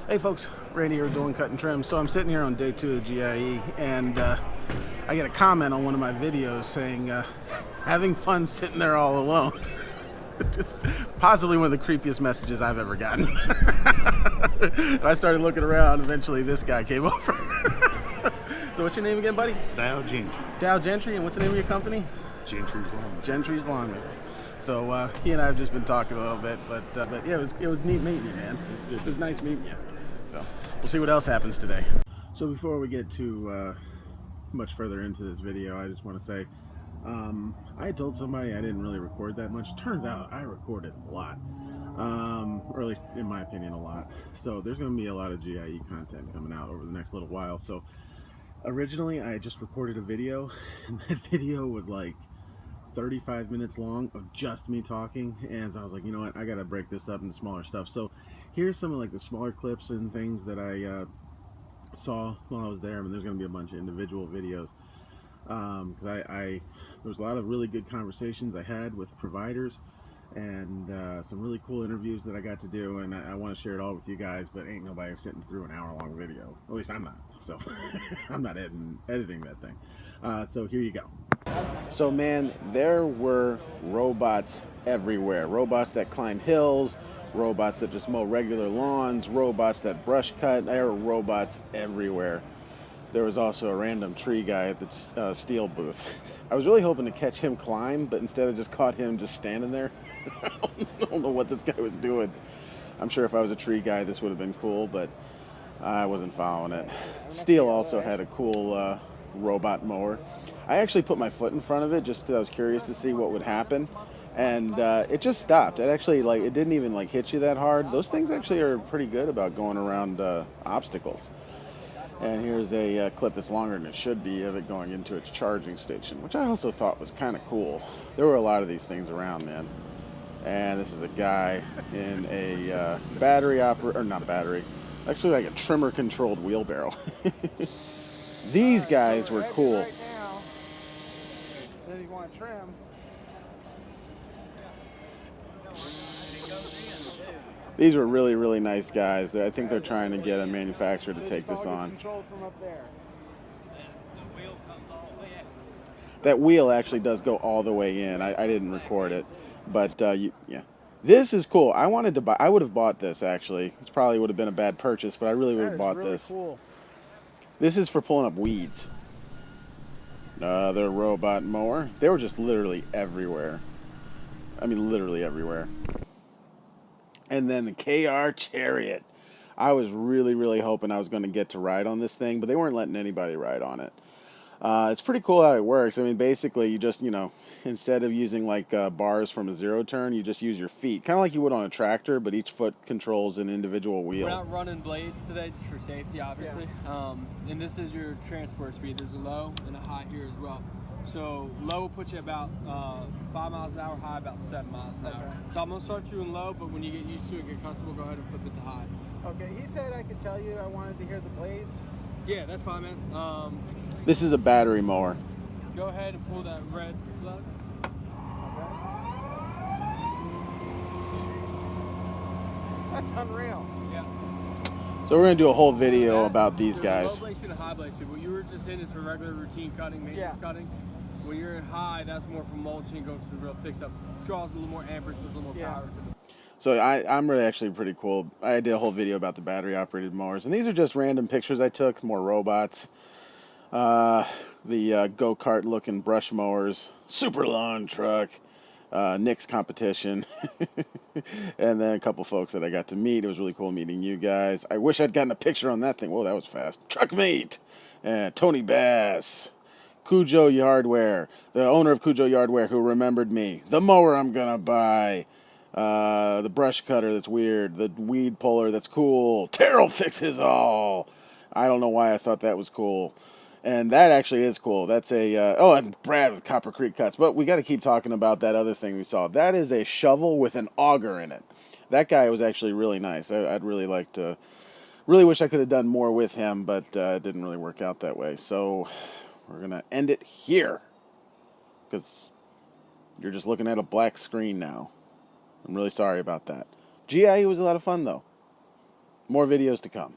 Hey folks, Randy here doing cut and trim. So I'm sitting here on day 2 of GIE, and I get a comment on one of my videos saying, having fun sitting there all alone. Just possibly one of the creepiest messages I've ever gotten. And I started looking around, eventually this guy came over. So what's your name again, buddy? Dow Gentry. Dow Gentry, and what's the name of your company? Gentry's Lawn. Gentry's Lawn. So he and I have just been talking a little bit, but yeah, it was neat meeting you, man. It was nice meeting you. So we'll see what else happens today. So before we get too much further into this video, I just want to say I had told somebody I didn't really record that much. Turns out I recorded a lot, or at least in my opinion a lot. So there's going to be a lot of GIE content coming out over the next little while. So originally I just recorded a video, and that video was like 35 minutes long of just me talking, and so I was like, you know what, I gotta break this up into smaller stuff. So here's some of like the smaller clips and things that I saw while I was there. I mean, there's gonna be a bunch of individual videos because there was a lot of really good conversations I had with providers, and some really cool interviews that I got to do, and I want to share it all with you guys, but ain't nobody sitting through an hour-long video. At least I'm not. So I'm not editing that thing. So here you go. So man, there were robots everywhere. Robots that climb hills, robots that just mow regular lawns, robots that brush cut. There were robots everywhere. There was also a random tree guy at the steel booth. I was really hoping to catch him climb, but instead I just caught him just standing there. I don't know what this guy was doing. I'm sure if I was a tree guy this would have been cool, but I wasn't following it. Steel also had a cool robot mower. I actually put my foot in front of it just because I was curious to see what would happen, and it just stopped. It actually, like, it didn't even like hit you that hard. Those things actually are pretty good about going around obstacles. And here's a clip that's longer than it should be of it going into its charging station, which I also thought was kind of cool. There were a lot of these things around, man. And this is a guy in a actually like a trimmer controlled wheelbarrow. These guys were cool. Then you want to trim. These were really, really nice guys. I think they're trying to get a manufacturer to take this on. Controlled from up there. That wheel actually does go all the way in. I didn't record it, but yeah. This is cool. I wanted to buy. I would have bought this actually. This probably would have been a bad purchase, but I really would have bought this. Cool. This is for pulling up weeds. Another robot mower. They were just literally everywhere. I mean, literally everywhere. And then the KR Chariot. I was really, really hoping I was going to get to ride on this thing, but they weren't letting anybody ride on it. It's pretty cool how it works. I mean, basically, you just, instead of using like bars from a zero turn, you just use your feet. Kind of like you would on a tractor, but each foot controls an individual wheel. We're not running blades today just for safety, obviously. Yeah. And this is your transport speed. There's a low and a high here as well. So low will put you about 5 miles an hour, high about 7 miles an hour. Okay. So I'm going to start you in low, but when you get used to it, get comfortable, go ahead and flip it to high. Okay, he said I could tell you I wanted to hear the blades. Yeah, that's fine, man. This is a battery mower. Go ahead and pull that red plug. That's unreal. Yeah. So we're going to do a whole video about these guys. Low blade speed and high blade speed. What you were just in is for regular routine cutting, maintenance cutting. When you're in high, that's more for mulching, going to real thick stuff. Draws a little more amperage, puts a little more power to it. So I'm really actually pretty cool. I did a whole video about the battery operated mowers, and these are just random pictures I took, more robots. The go-kart looking brush mowers, super lawn truck, Nick's competition, and then a couple folks that I got to meet. It was really cool meeting you guys. I wish I'd gotten a picture on that thing. Whoa, that was fast. Truck mate, Tony Bass, Cujo Yardware, the owner of Cujo Yardware who remembered me, the mower I'm gonna buy, the brush cutter that's weird, the weed puller that's cool, Terrell Fixes All. I don't know why I thought that was cool. And that actually is cool. That's a, and Brad with Copper Creek Cuts. But we got to keep talking about that other thing we saw. That is a shovel with an auger in it. That guy was actually really nice. I'd really like to, really wish I could have done more with him, but it didn't really work out that way. So we're going to end it here. Because you're just looking at a black screen now. I'm really sorry about that. GIE was a lot of fun, though. More videos to come.